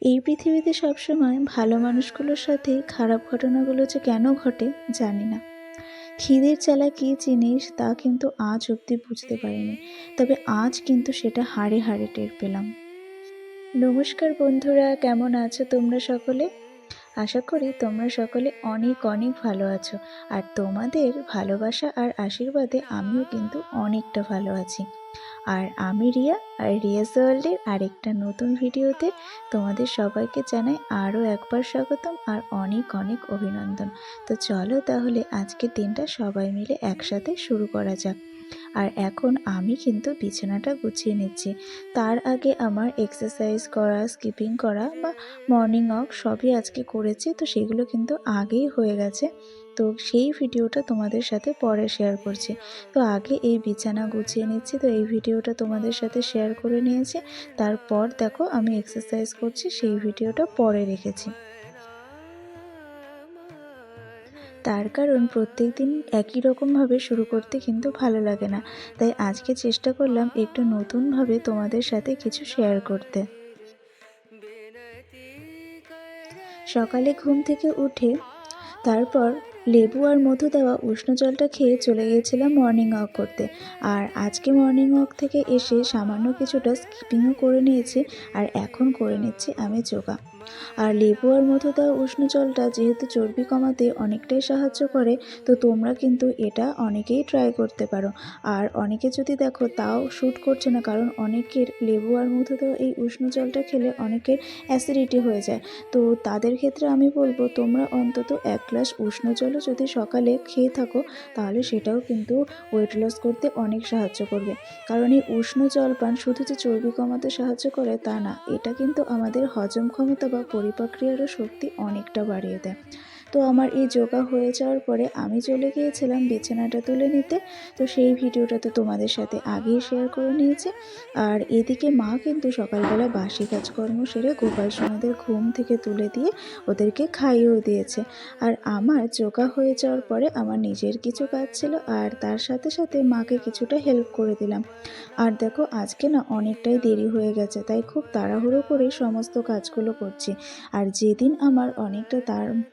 এই পৃথিবীতে সবসময় ভালো মানুষগুলোর সাথে খারাপ ঘটনাগুলো যে কেন ঘটে জানি না। খিদের জ্বালা কী জিনিস তা কিন্তু আজ অবধি বুঝতে পারিনি, তবে আজ কিন্তু সেটা হাড়ে হাড়ে টের পেলাম। নমস্কার বন্ধুরা, কেমন আছো তোমরা সকলে? আশা করি তোমরা সকলে অনেক অনেক ভালো আছো, আর তোমাদের ভালোবাসা আর আশীর্বাদে আমিও কিন্তু অনেকটা ভালো আছি। আর আমি রিয়া, আর রিয়াস ওয়ার্ল্ডের আরেকটা নতুন ভিডিওতে তোমাদের সবাইকে জানাই আরও একবার স্বাগতম আর অনেক অনেক অভিনন্দন। তো চলো তাহলে আজকের দিনটা সবাই মিলে একসাথে শুরু করা যাক। আর এখন আমি কিন্তু বিছানাটা গুছিয়ে নিচ্ছি। তার আগে আমার এক্সারসাইজ করা, স্কিপিং করা বা মর্নিং ওয়াক সবই আজকে করেছি, তো সেগুলো কিন্তু আগেই হয়ে গেছে। তো সেই ভিডিওটা তোমাদের সাথে পরে শেয়ার করছি। তো আগে এই বিছানা গুছিয়ে নিচ্ছি, তো এই ভিডিওটা তোমাদের সাথে শেয়ার করে নিয়েছি। তারপর দেখো আমি এক্সারসাইজ করছি, সেই ভিডিওটা পরে রেখেছি। তার কারণ প্রত্যেক দিন একই রকমভাবে শুরু করতে কিন্তু ভালো লাগে না, তাই আজকে চেষ্টা করলাম একটু নতুনভাবে তোমাদের সাথে কিছু শেয়ার করতে। সকালে ঘুম থেকে উঠে তারপর লেবু আর মধু দেওয়া উষ্ণ জলটা খেয়ে চলে গিয়েছিলাম মর্নিং ওয়াক করতে। আর আজকে মর্নিং ওয়াক থেকে এসে সামান্য কিছুটা স্কিপিংও করে নিয়েছি, আর এখন করে নিচ্ছি আমি যোগা। আর লেবু আর মধু দেওয়া উষ্ণ জলটা যেহেতু চর্বি কমাতে অনেকটাই সাহায্য করে, তো তোমরা কিন্তু এটা অনেকেই ট্রাই করতে পারো। আর অনেকে যদি দেখো তাও শ্যুট করছে না, কারণ অনেকের লেবু আর মধু দেওয়া এই উষ্ণ জলটা খেলে অনেকের অ্যাসিডিটি হয়ে যায়। তো তাদের ক্ষেত্রে আমি বলবো তোমরা অন্তত 1 গ্লাস উষ্ণ জলও যদি সকালে খেয়ে থাকো, তাহলে সেটাও কিন্তু ওয়েট লস করতে অনেক সাহায্য করবে। কারণ এই উষ্ণ জল পান শুধু যে চর্বি কমাতে সাহায্য করে তা না, এটা কিন্তু আমাদের হজম ক্ষমতা বা পরিপাক্রিয়ারও শক্তি অনেকটা বাড়িয়ে দেয়। তো আমার এই যোগা হয়ে যাওয়ার পরে আমি চলে গিয়েছিলাম বিছানাটা তুলে নিতে। তো সেই ভিডিওটা তো তোমাদের সাথে আগেই শেয়ার করে নিয়েছি। আর এদিকে মা কিন্তু সকালবেলা বাসি কাজকর্ম সেরে গোপাল সোনাদের ঘুম থেকে তুলে দিয়ে ওদেরকে খাইয়েও দিয়েছে। আর আমার যোগা হয়ে যাওয়ার পরে আমার নিজের কিছু কাজ ছিল, আর তার সাথে সাথে মাকে কিছুটা হেল্প করে দিলাম। আর দেখো আজকে না অনেকটাই দেরি হয়ে গেছে, তাই খুব তাড়াহুড়ো করে সমস্ত কাজগুলো করছি। আর যেদিন আমার অনেকটা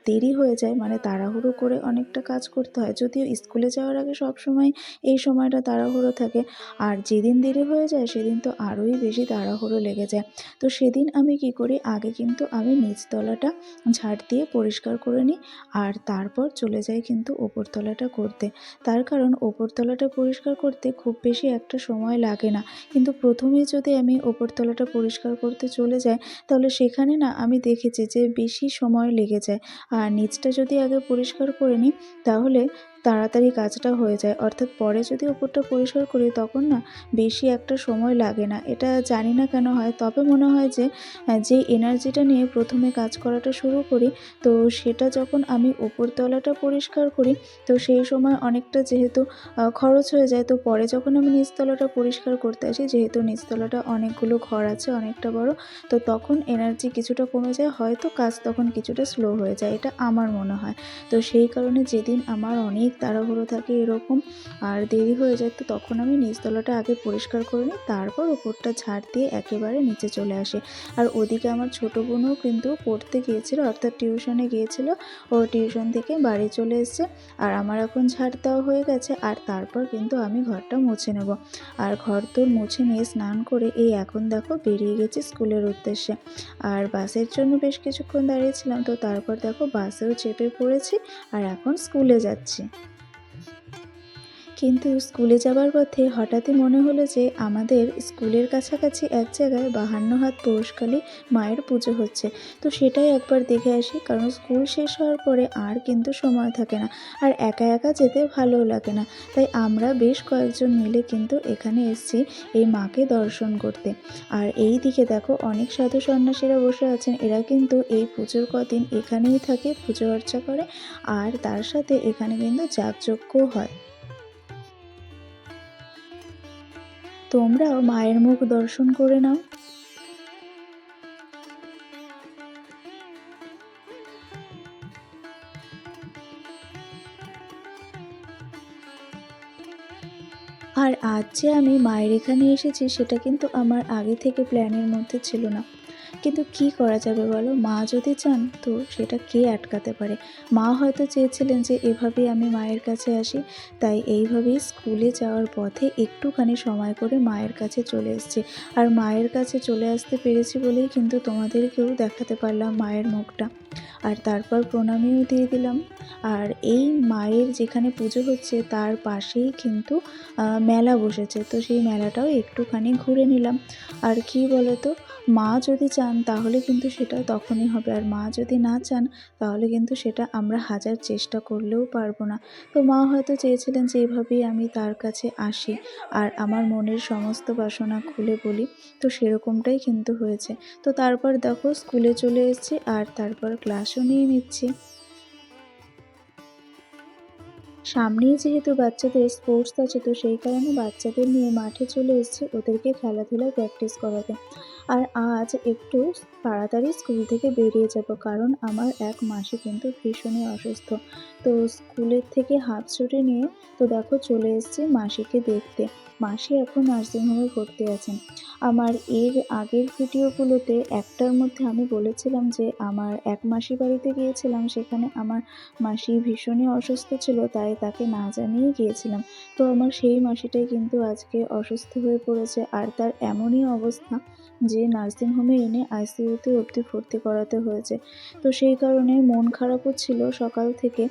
দেরি হয়ে যায়, মানে তাড়াহুড়ো করে অনেকটা কাজ করতে হয়, যদিও স্কুলে যাওয়ার আগে সব সময় এই সময়টা তাড়াহুড়ো থাকে, আর যেদিন দেরি হয়ে যায় সেদিন তো আরোই বেশি তাড়াহুড়ো লেগে যায়। তো সেদিন আমি কি করি, আগে কিন্তু আমি নিচতলাটা ঝাড় দিয়ে পরিষ্কার করে নিই, আর তারপর চলে যাই কিন্তু ওপরতলাটা করতে। তার কারণ ওপরতলাটা পরিষ্কার করতে খুব বেশি একটা সময় লাগে না, কিন্তু প্রথমেই যদি আমি ওপরতলাটা পরিষ্কার করতে চলে যাই, তাহলে সেখানে না আমি দেখেছি যে বেশি সময় লেগে যায়। আর নিচটা যদি আগে পরিষ্কার করে নিই, তাহলে তাড়াতাড়ি কাজটা হয়ে যায়। অর্থাৎ পরে যদি ওপরটা পরিষ্কার করি তখন না বেশি একটা সময় লাগে না। এটা জানি না কেন হয়, তবে মনে হয় যে যে এনার্জিটা নিয়ে প্রথমে কাজ করাটা শুরু করি, তো সেটা যখন আমি ওপরতলাটা পরিষ্কার করি, তো সেই সময় অনেকটা যেহেতু খরচ হয়ে যায়, তো পরে যখন আমি নিচতলাটা পরিষ্কার করতে আসি, যেহেতু নিচতলাটা অনেকগুলো ঘর আছে, অনেকটা বড়, তো তখন এনার্জি কিছুটা কমে যায়, হয়তো কাজ তখন কিছুটা স্লো হয়ে যায়, এটা আমার মনে হয়। তো সেই কারণে যেদিন আমার অনেক তাড়াহুড়ো থাকে এরকম আর দেরি হয়ে যায়, তো তখন আমি নিচতলাটা আগে পরিষ্কার করে নিই, তারপর ওপরটা ঝাড় দিয়ে একেবারে নিচে চলে আসি। আর ওদিকে আমার ছোটো বোনও কিন্তু পড়তে গিয়েছিল, অর্থাৎ টিউশনে গিয়েছিল, ও টিউশন থেকে বাড়ি চলে এসেছে। আর আমার এখন ঝাড় দেওয়া হয়ে গেছে, আর তারপর কিন্তু আমি ঘরটা মুছে নেব। আর ঘর তোর মুছে নিয়ে স্নান করে এই এখন দেখো বেরিয়ে গেছি স্কুলের উদ্দেশ্যে। আর বাসের জন্য বেশ কিছুক্ষণ দাঁড়িয়েছিলাম, তো তারপর দেখো বাসেও চেপে পড়েছি, আর এখন স্কুলে যাচ্ছি। কিন্তু স্কুলে যাবার পথে হঠাৎই মনে হলো যে আমাদের স্কুলের কাছাকাছি এক জায়গায় 52 হাত পৌষকালী মায়ের পুজো হচ্ছে। তো সেটাই একবার দেখে আসি, কারণ স্কুল শেষ হওয়ার পরে আর কিন্তু সময় থাকে না, আর একা একা যেতে ভালোও লাগে না। তাই আমরা বেশ কয়েকজন মিলে কিন্তু এখানে এসেছি এই মাকে দর্শন করতে। আর এই দিকে দেখো অনেক সাধু সন্ন্যাসীরা বসে আছেন, এরা কিন্তু এই পুজোর কদিন এখানেই থাকে, পুজো অর্চা করে, আর তার সাথে এখানে কিন্তু যাগযজ্ঞও হয়। তোমরাও মায়ের মুখ দর্শন করে নাও। আর আজ যে আমি মায়ের এখানে এসেছি সেটা কিন্তু আমার আগে থেকে প্ল্যানের মধ্যে ছিল না। কিন্তু কি করা যাবে বলো, মা যদি চান তো সেটা কে আটকাতে পারে। মা হয়তো চেয়েছিলেন যে এভাবেই আমি মায়ের কাছে আসি, তাই এইভাবেই স্কুলে যাওয়ার পথে একটুখানি সময় করে মায়ের কাছে চলে এসেছি। আর মায়ের কাছে চলে আসতে পেরেছি বলেই কিন্তু তোমাদেরকেও দেখাতে পারলাম মায়ের মুখটা। আর তারপর প্রণামীও দিয়ে দিলাম। আর এই মায়ের যেখানে পুজো হচ্ছে তার পাশেই কিন্তু মেলা বসেছে, তো সেই মেলাটাও একটুখানি ঘুরে নিলাম। আর কি বলো তো, মা যদি চান তাহলে কিন্তু সেটা তখনই হবে, আর মা যদি না চান তাহলে কিন্তু সেটা আমরা হাজার চেষ্টা করলেও পারবো না। তো মা হয়তো চেয়েছিলেন যে এভাবেই আমি তার কাছে আসি আর আমার মনের সমস্ত বাসনা খুলে বলি, তো সেরকমটাই কিন্তু হয়েছে। তো তারপর দেখো স্কুলে চলে এসেছি আর তারপর ক্লাসও নিয়ে নিচ্ছি। সামনেই যেহেতু বাচ্চাদের স্পোর্টস আছে, তো সেই কারণে বাচ্চাদের নিয়ে মাঠে চলে এসেছি ওদেরকে খেলাধুলায় প্র্যাকটিস করাতে। আর আজ একটু তাড়াতাড়ি স্কুল থেকে বেরিয়ে যাব, কারণ আমার এক মাসি কিন্তু ভীষণই অসুস্থ। তো স্কুলের থেকে হাফ ছুটি নিয়ে তো দেখো চলে এসেছি মাসিকে দেখতে। মাসি এখন নার্সিংহোমে ভর্তি আছেন। আমার এর আগের ভিডিওগুলোতে একটার মধ্যে আমি বলেছিলাম যে আমার এক মাসির বাড়িতে গিয়েছিলাম, সেখানে আমার মাসি ভীষণই অসুস্থ ছিল, তাই তাকে না জানিয়েই গিয়েছিলাম। তো আমার সেই মাসিটাই কিন্তু আজকে অসুস্থ হয়ে পড়েছে, আর তার এমনই অবস্থা যে নার্সিংহোমে এনে আইসিইউতে অবধি ভর্তি করাতে হয়েছে। তো সেই কারণে মন খারাপও ছিল সকাল থেকে,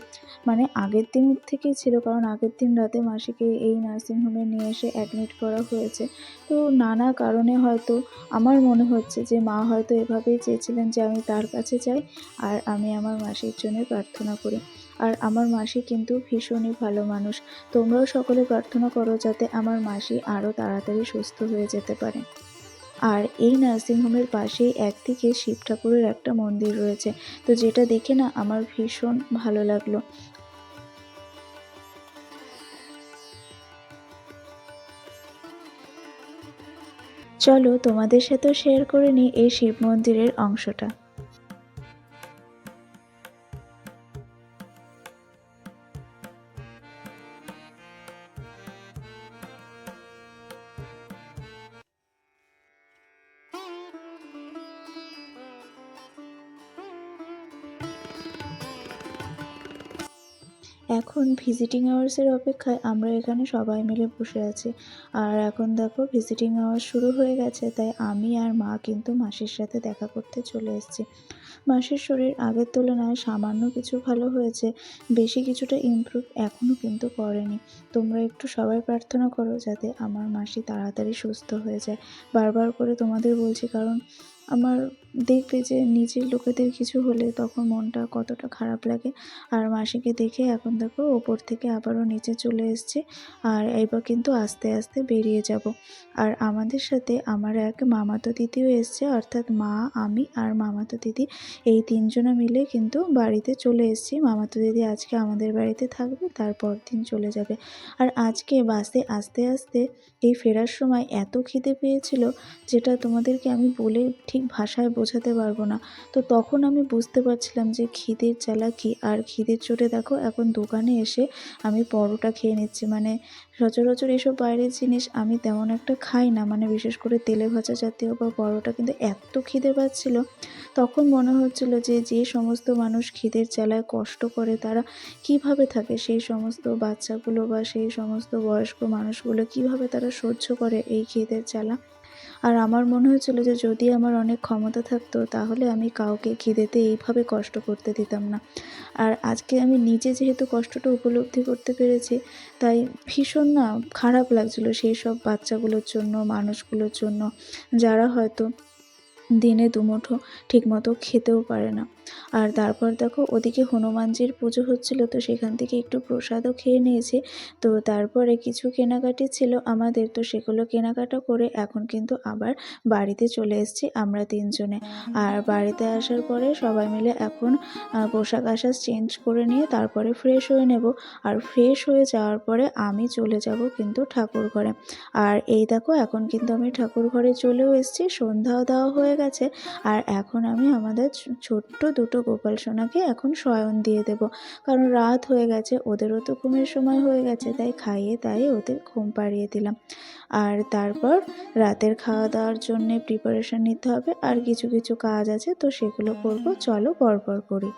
মানে আগের দিন থেকেই ছিল, কারণ আগের দিন রাতে মাসিকে এই নার্সিংহোমে নিয়ে এসে অ্যাডমিট করা হয়েছে। তো নানা কারণে হয়তো আমার মনে হচ্ছে যে মা হয়তো এভাবেই চেয়েছিলেন যে আমি তার কাছে যাই আর আমি আমার মাসির জন্য প্রার্থনা করি। আর আমার মাসি কিন্তু ভীষণই ভালো মানুষ। তোমরাও সকলে প্রার্থনা করো যাতে আমার মাসি আরও তাড়াতাড়ি সুস্থ হয়ে যেতে পারে। আর এই নার্সিংহোমের পাশেই একদিকে শিব ঠাকুরের একটা মন্দির রয়েছে, তো যেটা দেখে না আমার ভীষণ ভালো লাগলো। চলো তোমাদের সাথেও শেয়ার করে নিই এই শিব মন্দিরের অংশটা। এখন ভিজিটিং আওয়ার্সের অপেক্ষায় আমরা এখানে সবাই মিলে বসে আছি। আর এখন দেখো ভিজিটিং আওয়ার্স শুরু হয়ে গেছে, তাই আমি আর মা কিন্তু মাসির সাথে দেখা করতে চলে এসেছি। মাসির শরীর আগের তুলনায় সামান্য কিছু ভালো হয়েছে, বেশি কিছুটা ইমপ্রুভ এখনও কিন্তু করেনি। তোমরা একটু সবাই প্রার্থনা করো যাতে আমার মাসি তাড়াতাড়ি সুস্থ হয়ে যায়। বারবার করে তোমাদের বলছি, কারণ আমার দেখবে যে নিজের লোকেদের কিছু হলে তখন মনটা কতটা খারাপ লাগে। আর মাসিকে দেখে এখন দেখো ওপর থেকে আবারও নিচে চলে এসেছি, আর এবার কিন্তু আস্তে আস্তে বেরিয়ে যাব। আর আমাদের সাথে আমার এক মামাতো দিদিও এসছে, অর্থাৎ মা, আমি আর মামাতো দিদি এই তিনজনা মিলে কিন্তু বাড়িতে চলে এসেছি। মামাতো দিদি আজকে আমাদের বাড়িতে থাকবে, তারপর দিন চলে যাবে। আর আজকে বাসে আস্তে আস্তে এই ফেরার সময় এত খিদে পেয়েছিল, যেটা তোমাদেরকে আমি বলে ঠিক ভাষায় বোঝাতে পারবো না। তো তখন আমি বুঝতে পারছিলাম যে খিদের জ্বালা কী। আর খিদের চোটে দেখো এখন দোকানে এসে আমি পরোটা খেয়ে নিচ্ছি। মানে সচরাচর এসব বাইরের জিনিস আমি তেমন একটা খাই না, মানে বিশেষ করে তেলে ভাজা জাতীয় বা পরোটা, কিন্তু এত খিদে পাচ্ছিল তখন মনে হচ্ছিল যে যে সমস্ত মানুষ খিদের জ্বালায় কষ্ট করে তারা কিভাবে থাকে, সেই সমস্ত বাচ্চাগুলো বা সেই সমস্ত বয়স্ক মানুষগুলো কিভাবে তারা সহ্য করে এই খিদের জ্বালা। আর আমার মনে হয়েছিল যে যদি আমার অনেক ক্ষমতা থাকতো তাহলে আমি কাউকে খিদেতে এইভাবে কষ্ট করতে দিতাম না। আর আজকে আমি নিজে যেহেতু কষ্টটা উপলব্ধি করতে পেরেছি, তাই ভীষণ না খারাপ লাগছিল সেই সব বাচ্চাগুলোর জন্য, মানুষগুলোর জন্য যারা হয়তো দিনে দুমুঠো ঠিকমতো খেতেও পারে না। আর তারপর দেখো ওদিকে হনুমানজির পুজো হচ্ছিল, তো সেখান থেকে একটু প্রসাদও খেয়ে নিয়েছি। তো তারপরে কিছু কেনাকাটি ছিল আমাদের, তো সেগুলো কেনাকাটা করে এখন কিন্তু আবার বাড়িতে চলে এসেছি আমরা তিনজনে। আর বাড়িতে আসার পরে সবাই মিলে এখন পোশাক আশাক চেঞ্জ করে নিয়ে তারপরে ফ্রেশ হয়ে নেব। আর ফ্রেশ হয়ে যাওয়ার পরে আমি চলে যাব কিন্তু ঠাকুর ঘরে। আর এই দেখো এখন কিন্তু আমি ঠাকুর ঘরে চলেও এসেছি, সন্ধ্যাও দেওয়া হয়ে গেছে। আর এখন আমি আমাদের ছোট্ট দুটো গোপাল সোনাকে এখন শয়ন দিয়ে দেব, কারণ রাত হয়ে গেছে, ওদেরও তো ঘুমের সময় হয়ে গেছে, তাই খাইয়ে তাই ওদের ঘুম পাড়িয়ে দিলাম। আর তারপর রাতের খাওয়া দাওয়ার জন্যে প্রিপারেশন নিতে হবে, আর কিছু কিছু কাজ আছে, তো সেগুলো করব। চলো পরপর করি।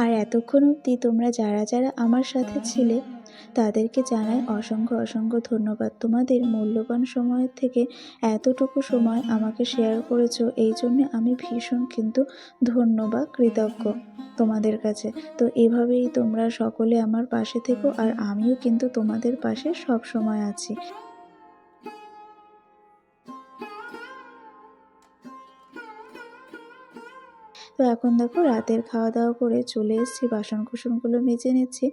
আর এতক্ষণ অবধি তোমরা যারা যারা আমার সাথে ছিলে তাদেরকে জানাই অসংখ্য অসংখ্য ধন্যবাদ। তোমাদের মূল্যবান সময়ের থেকে এতটুকু সময় আমাকে শেয়ার করেছো, এই জন্যে আমি ভীষণ কিন্তু ধন্য বা কৃতজ্ঞ তোমাদের কাছে। তো এভাবেই তোমরা সকলে আমার পাশে থেকো, আর আমিও কিন্তু তোমাদের পাশে সব সময় আছি। তো এখন দেখো রাতের খাওয়া দাওয়া করে চলে এসেছি, বাসন কুসনগুলো মেজে নিচ্ছি,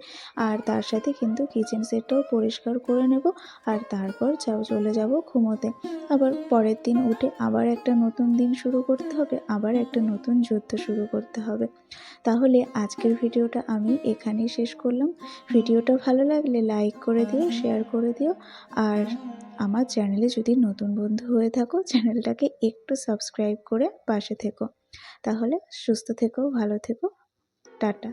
আর তার সাথে কিন্তু কিচেন সেটটাও পরিষ্কার করে নেব। আর তারপর চলে যাব ঘুমোতে। আবার পরের দিন উঠে আবার একটা নতুন দিন শুরু করতে হবে, আবার একটা নতুন যুদ্ধ শুরু করতে হবে। তাহলে আজকের ভিডিওটা আমি এখানেই শেষ করলাম। ভিডিওটা ভালো লাগলে লাইক করে দিও, শেয়ার করে দিও, আর আমার চ্যানেলে যদি নতুন বন্ধু হয়ে থাকো চ্যানেলটাকে একটু সাবস্ক্রাইব করে পাশে থেকো। তাহলে সুস্থ থেকো, ভালো থেকো, টাটা।